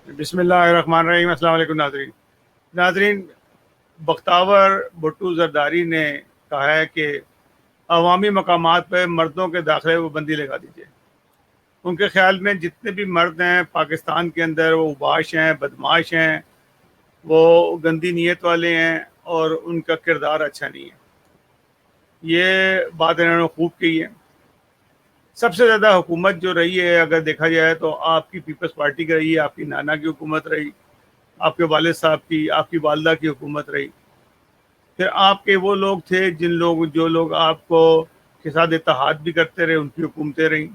بسم اللہ الرحمن الرحیم۔ السلام علیکم ناظرین، بختاور بھٹو زرداری نے کہا ہے کہ عوامی مقامات پہ مردوں کے داخلے وہ بندی لگا دیجیے۔ ان کے خیال میں جتنے بھی مرد ہیں پاکستان کے اندر وہ اوباش ہیں، بدماش ہیں، وہ گندی نیت والے ہیں اور ان کا کردار اچھا نہیں ہے۔ یہ بات انہوں نے خوب کی ہے۔ سب سے زیادہ حکومت جو رہی ہے اگر دیکھا جائے تو آپ کی پیپلز پارٹی کی رہی ہے، آپ کی نانا کی حکومت رہی، آپ کے والد صاحب کی، آپ کی والدہ کی حکومت رہی، پھر آپ کے وہ لوگ تھے جو لوگ آپ کو کے ساتھ اتحاد بھی کرتے رہے، ان کی حکومتیں رہیں۔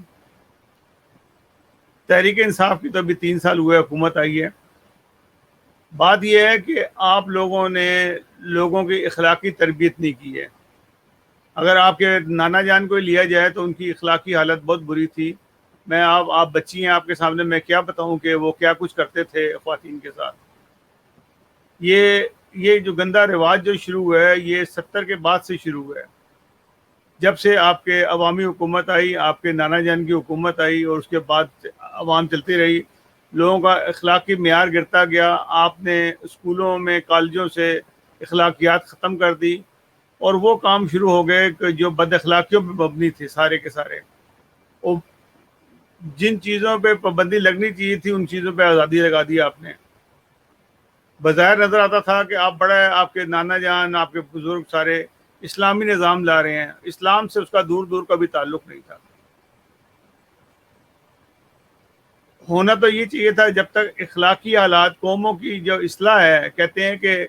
تحریک انصاف کی تو ابھی 3 سال ہوئے حکومت آئی ہے۔ بات یہ ہے کہ آپ لوگوں نے لوگوں کی اخلاقی تربیت نہیں کی ہے۔ اگر آپ کے نانا جان کو لیا جائے تو ان کی اخلاقی حالت بہت بری تھی۔ میں آپ بچی ہیں، آپ کے سامنے میں کیا بتاؤں کہ وہ کیا کچھ کرتے تھے خواتین کے ساتھ۔ یہ جو گندا رواج جو شروع ہوا ہے یہ 70 کے بعد سے شروع ہوا ہے، جب سے آپ کے عوامی حکومت آئی، آپ کے نانا جان کی حکومت آئی اور اس کے بعد عوام چلتی رہی، لوگوں کا اخلاقی معیار گرتا گیا۔ آپ نے اسکولوں میں کالجوں سے اخلاقیات ختم کر دی اور وہ کام شروع ہو گئے کہ جو بد اخلاقیوں پہ مبنی تھے سارے کے سارے۔ وہ جن چیزوں پہ پابندی لگنی چاہیے تھی ان چیزوں پہ آزادی لگا دی آپ نے۔ بظاہر نظر آتا تھا کہ آپ بڑا ہے، آپ کے نانا جان، آپ کے بزرگ سارے اسلامی نظام لا رہے ہیں، اسلام سے اس کا دور دور کا بھی تعلق نہیں تھا۔ ہونا تو یہ چاہیے تھا جب تک اخلاقی حالات، قوموں کی جو اصلاح ہے، کہتے ہیں کہ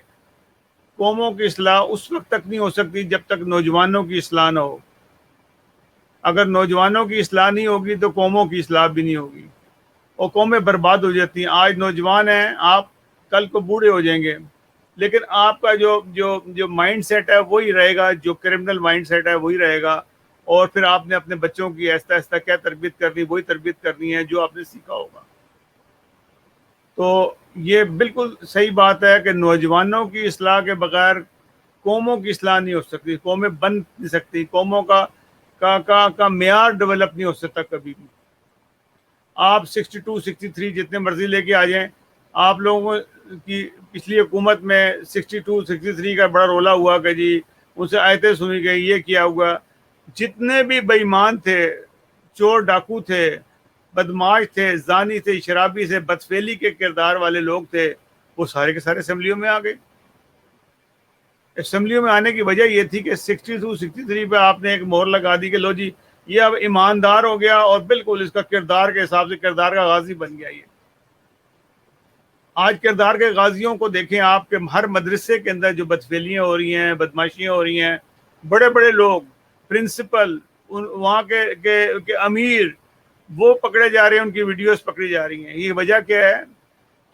قوموں کی اصلاح اس وقت تک نہیں ہو سکتی جب تک نوجوانوں کی اصلاح نہ ہو۔ اگر نوجوانوں کی اصلاح نہیں ہوگی تو قوموں کی اصلاح بھی نہیں ہوگی اور قومیں برباد ہو جاتی ہیں۔ آج نوجوان ہیں آپ، کل کو بوڑھے ہو جائیں گے، لیکن آپ کا جو مائنڈ سیٹ ہے وہی رہے گا، جو کرمنل مائنڈ سیٹ ہے وہی رہے گا، اور پھر آپ نے اپنے بچوں کی آہستہ آہستہ کیا تربیت کرنی، وہی تربیت کرنی ہے جو آپ نے سیکھا ہوگا۔ تو یہ بالکل صحیح بات ہے کہ نوجوانوں کی اصلاح کے بغیر قوموں کی اصلاح نہیں ہو سکتی، قومیں بن نہیں سکتی، قوموں کا معیار ڈیولپ نہیں ہو سکتا کبھی بھی۔ آپ 62 63 جتنے مرضی لے کے آ جائیں، آپ لوگوں کی پچھلی حکومت میں 62 63 کا بڑا رولا ہوا کہ جی ان سے آیتیں سنی گئی، یہ کیا ہوا۔ جتنے بھی بے ایمان تھے، چور ڈاکو تھے، بدماش تھے، زانی تھے، شرابی تھے، بدفعلی کے کردار والے لوگ تھے، وہ سارے کے سارے اسمبلیوں میں آ گئے۔ اسمبلیوں میں آنے کی وجہ یہ تھی کہ 62 63 پہ آپ نے ایک مہر لگا دی کہ لو جی یہ اب ایماندار ہو گیا اور بالکل اس کا کردار کے حساب سے کردار کا غازی بن گیا۔ یہ آج کردار کے غازیوں کو دیکھیں آپ کے ہر مدرسے کے اندر جو بدفعلیاں ہو رہی ہیں، بدماشیاں ہو رہی ہیں، بڑے بڑے لوگ، پرنسپل، وہاں کے امیر، وہ پکڑے جا رہے ہیں، ان کی ویڈیوز پکڑی جا رہی ہیں۔ یہ وجہ کیا ہے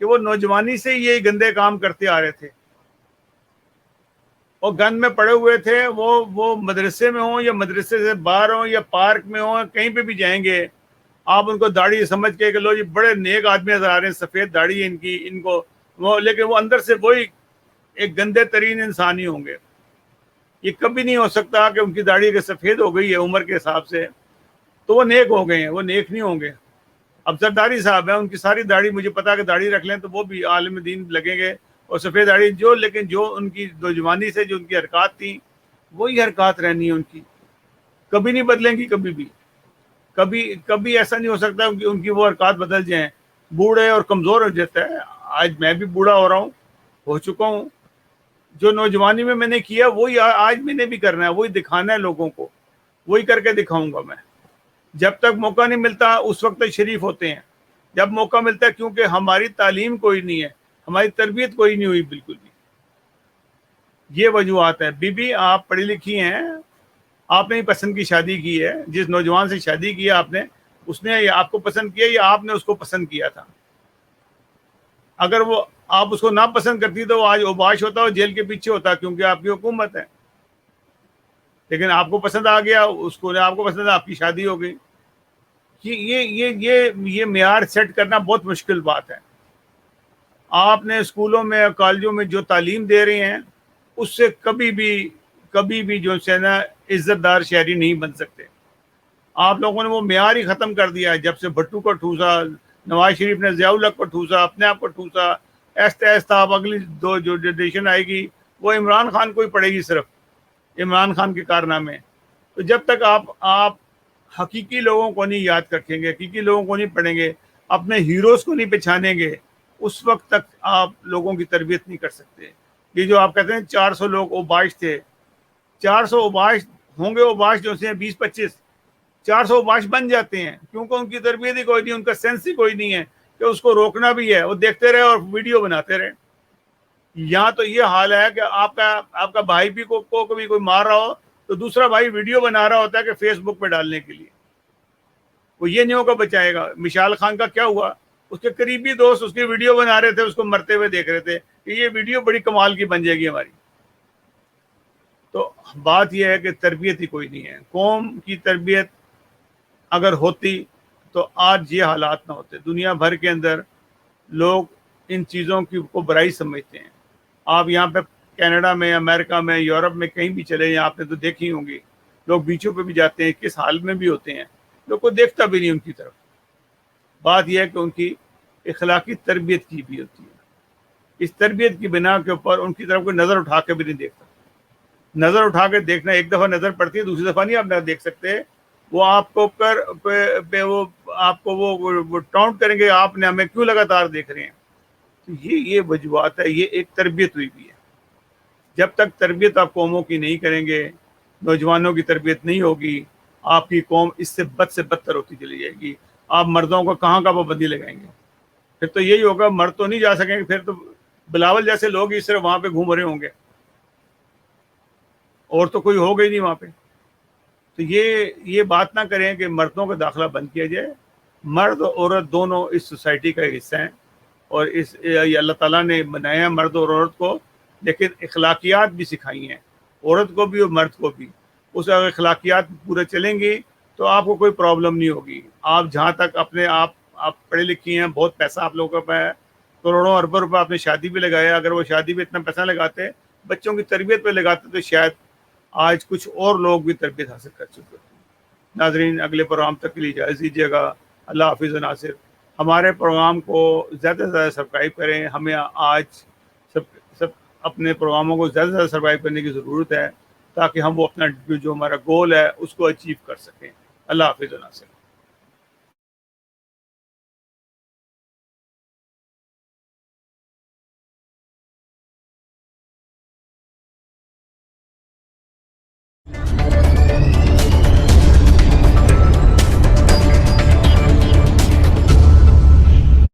کہ وہ نوجوانی سے یہ گندے کام کرتے آ رہے تھے اور گند میں پڑے ہوئے تھے۔ وہ مدرسے میں ہوں یا مدرسے سے باہر ہوں یا پارک میں ہوں، کہیں پہ بھی جائیں گے آپ ان کو داڑھی سمجھ کے کہ لو جی بڑے نیک آدمی نظر آ رہے ہیں، سفید داڑھی ہے ان کو، لیکن وہ اندر سے وہی ایک گندے ترین انسان ہی ہوں گے۔ یہ کبھی نہیں ہو سکتا کہ ان کی داڑھی اگر سفید ہو گئی ہے عمر کے حساب سے تو وہ نیک ہو گئے ہیں، وہ نیک نہیں ہوں گے۔ اب زرداری صاحب ہیں، ان کی ساری داڑھی، مجھے پتا کہ داڑھی رکھ لیں تو وہ بھی عالم دین لگیں گے اور سفید داڑھی لیکن جو ان کی نوجوانی سے جو ان کی حرکات تھیں وہی حرکات رہنی ہے ان کی، کبھی نہیں بدلیں گی، کبھی بھی کبھی ایسا نہیں ہو سکتا کہ ان کی وہ حرکات بدل جائیں۔ بوڑھے اور کمزور ہو جاتا ہے۔ آج میں بھی بوڑھا ہو چکا ہوں۔ جو نوجوانی میں نے کیا وہی آج میں نے بھی کرنا ہے، وہی دکھانا ہے لوگوں کو، وہی کر کے دکھاؤں گا میں۔ جب تک موقع نہیں ملتا اس وقت تک شریف ہوتے ہیں، جب موقع ملتا ہے کیونکہ ہماری تعلیم کوئی نہیں ہے، ہماری تربیت کوئی نہیں ہوئی بالکل بھی۔ یہ وجوہات ہیں۔ بی بی آپ پڑھی لکھی ہیں، آپ نے ہی پسند کی شادی کی ہے، جس نوجوان سے شادی کی آپ نے، اس نے آپ کو پسند کیا یا آپ نے اس کو پسند کیا تھا؟ اگر وہ آپ اس کو نہ پسند کرتی تو وہ آج اوباش ہوتا اور جیل کے پیچھے ہوتا، کیونکہ آپ کی حکومت ہے۔ لیکن آپ کو پسند آ گیا، اس کو آپ کو پسند، آپ کی شادی ہو گئی۔ یہ معیار سیٹ کرنا بہت مشکل بات ہے۔ آپ نے اسکولوں میں کالجوں میں جو تعلیم دے رہے ہیں اس سے کبھی بھی جو ہے نا عزت دار شہری نہیں بن سکتے۔ آپ لوگوں نے وہ معیار ہی ختم کر دیا ہے۔ جب سے بھٹو کا ٹھوسا، نواز شریف نے ضیاء الحق کو ٹھوسا، اپنے آپ کو ٹھوسا، ایستا ایستا اب اگلی جو جنریشن آئے گی وہ عمران خان کو ہی پڑے گی، صرف عمران خان کے کارنامے. تو جب تک آپ حقیقی لوگوں کو نہیں یاد رکھیں گے، حقیقی لوگوں کو نہیں پڑھیں گے، اپنے ہیروز کو نہیں پہچانیں گے، اس وقت تک آپ لوگوں کی تربیت نہیں کر سکتے. یہ جو آپ کہتے ہیں 400 لوگ اوباش تھے، 400 اوباش ہوں گے، اوباش جو سے 20-25، 400 اوباش بن جاتے ہیں، کیونکہ ان کی تربیت ہی کوئی نہیں، ان کا سینس ہی کوئی نہیں ہے کہ اس کو روکنا بھی ہے. وہ دیکھتے رہے اور ویڈیو بناتے رہے. یہاں تو یہ حال ہے کہ آپ کا بھائی بھی کو کبھی کوئی مار رہا ہو تو دوسرا بھائی ویڈیو بنا رہا ہوتا ہے کہ فیس بک پہ ڈالنے کے لیے. وہ یہ نہیں ہوگا بچائے گا. مشال خان کا کیا ہوا؟ اس کے قریبی دوست اس کی ویڈیو بنا رہے تھے، اس کو مرتے ہوئے دیکھ رہے تھے کہ یہ ویڈیو بڑی کمال کی بن جائے گی ہماری. تو بات یہ ہے کہ تربیت ہی کوئی نہیں ہے. قوم کی تربیت اگر ہوتی تو آج یہ حالات نہ ہوتے. دنیا بھر کے اندر لوگ ان چیزوں کی کو برائی سمجھتے ہیں. آپ یہاں پہ کینیڈا میں، امریکہ میں، یورپ میں کہیں بھی چلے جائیں، آپ نے تو دیکھی ہوں گی، لوگ بیچوں پہ بھی جاتے ہیں، کس حال میں بھی ہوتے ہیں، لوگ کو دیکھتا بھی نہیں ان کی طرف. بات یہ ہے کہ ان کی اخلاقی تربیت کی بھی ہوتی ہے. اس تربیت کی بنا کے اوپر ان کی طرف کوئی نظر اٹھا کے بھی نہیں دیکھتا. نظر اٹھا کے دیکھنا، ایک دفعہ نظر پڑتی ہے، دوسری دفعہ نہیں آپ نہ دیکھ سکتے. وہ آپ کو وہ آپ کو وہ ٹاؤنٹ کریں گے، آپ نے ہمیں کیوں لگاتار دیکھ رہے ہیں. تو یہ وجوہات ہے، یہ ایک تربیت ہوئی بھی ہے. جب تک تربیت آپ قوموں کی نہیں کریں گے، نوجوانوں کی تربیت نہیں ہوگی، آپ کی قوم اس سے بدتر ہوتی چلی جائے گی. آپ مردوں کو کہاں کا پابندی لگائیں گے؟ پھر تو یہی ہوگا، مرد تو نہیں جا سکیں گے، پھر تو بلاول جیسے لوگ ہی صرف وہاں پہ گھوم رہے ہوں گے، اور تو کوئی ہوگا ہی نہیں وہاں پہ. تو یہ بات نہ کریں کہ مردوں کا داخلہ بند کیا جائے. مرد اور عورت دونوں اس سوسائٹی کا حصہ ہیں، اور یہ اللہ تعالیٰ نے بنایا ہے مرد اور عورت کو، لیکن اخلاقیات بھی سکھائی ہیں عورت کو بھی اور مرد کو بھی. اس اگر اخلاقیات پورے چلیں گی تو آپ کو کوئی پرابلم نہیں ہوگی. آپ جہاں تک اپنے آپ پڑھے لکھی ہیں، بہت پیسہ آپ لوگوں کا پہ ہے، کروڑوں اربوں روپے آپ نے شادی پہ لگایا. اگر وہ شادی پہ اتنا پیسہ لگاتے، بچوں کی تربیت پہ لگاتے، تو شاید آج کچھ اور لوگ بھی تربیت حاصل کر چکے ہوتے ہیں. ناظرین، اگلے پروگرام تک کے لیے اجازت دیجیے گا. اللہ حافظ. ناصر، ہمارے پروگرام کو زیادہ سے زیادہ سبسکرائب کریں. ہمیں آج سب اپنے پروگراموں کو زیادہ سے زیادہ سبسکرائب کرنے کی ضرورت ہے، تاکہ ہم وہ اپنا جو ہمارا گول ہے اس کو اچیو کر سکیں. اللہ حافظ. ناصر.